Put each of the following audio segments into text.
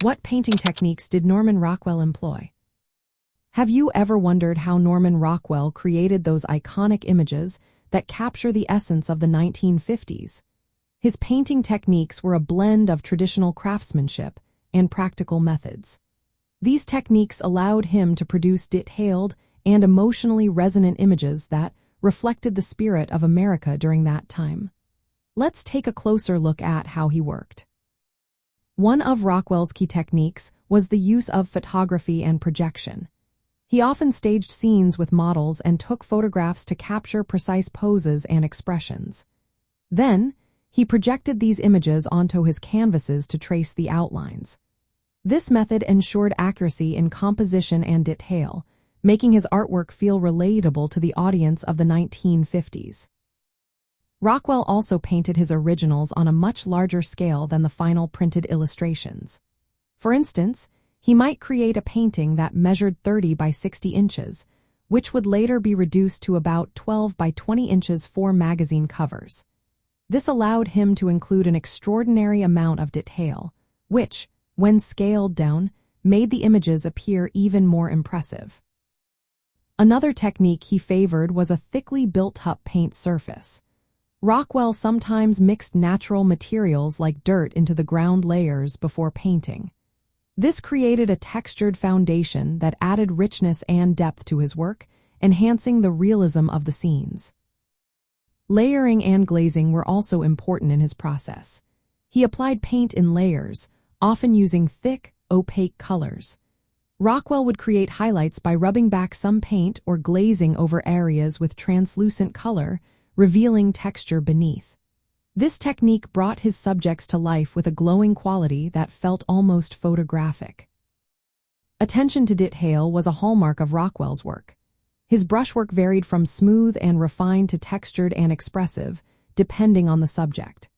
What painting techniques did Norman Rockwell employ? Have you ever wondered how Norman Rockwell created those iconic images that capture the essence of the 1950s? His painting techniques were a blend of traditional craftsmanship and practical methods. These techniques allowed him to produce detailed and emotionally resonant images that reflected the spirit of America during that time. Let's take a closer look at how he worked. One of Rockwell's key techniques was the use of photography and projection. He often staged scenes with models and took photographs to capture precise poses and expressions. Then, he projected these images onto his canvases to trace the outlines. This method ensured accuracy in composition and detail, making his artwork feel relatable to the audience of the 1950s. Rockwell also painted his originals on a much larger scale than the final printed illustrations. For instance, he might create a painting that measured 30 by 60 inches, which would later be reduced to about 12 by 20 inches for magazine covers. This allowed him to include an extraordinary amount of detail, which, when scaled down, made the images appear even more impressive. Another technique he favored was a thickly built-up paint surface. Rockwell sometimes mixed natural materials like dirt into the ground layers before painting. This created a textured foundation that added richness and depth to his work, enhancing the realism of the scenes. Layering and glazing were also important in his process. He applied paint in layers, often using thick, opaque colors. Rockwell would create highlights by rubbing back some paint or glazing over areas with translucent color, revealing texture beneath. This technique brought his subjects to life with a glowing quality that felt almost photographic. Attention to detail was a hallmark of Rockwell's work. His brushwork varied from smooth and refined to textured and expressive, depending on the subject.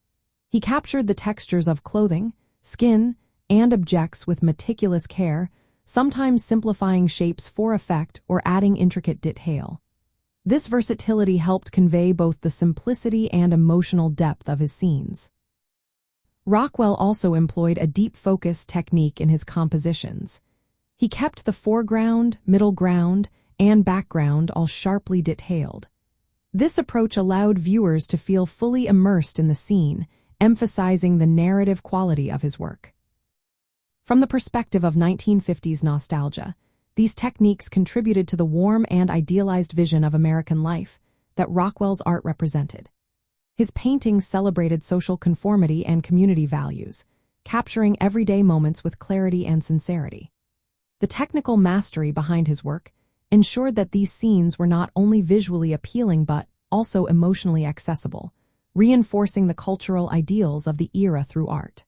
He captured the textures of clothing, skin, and objects with meticulous care, sometimes simplifying shapes for effect or adding intricate detail. This versatility helped convey both the simplicity and emotional depth of his scenes. Rockwell also employed a deep focus technique in his compositions. He kept the foreground, middle ground, and background all sharply detailed. This approach allowed viewers to feel fully immersed in the scene, emphasizing the narrative quality of his work. From the perspective of 1950s nostalgia, these techniques contributed to the warm and idealized vision of American life that Rockwell's art represented. His paintings celebrated social conformity and community values, capturing everyday moments with clarity and sincerity. The technical mastery behind his work ensured that these scenes were not only visually appealing but also emotionally accessible, reinforcing the cultural ideals of the era through art.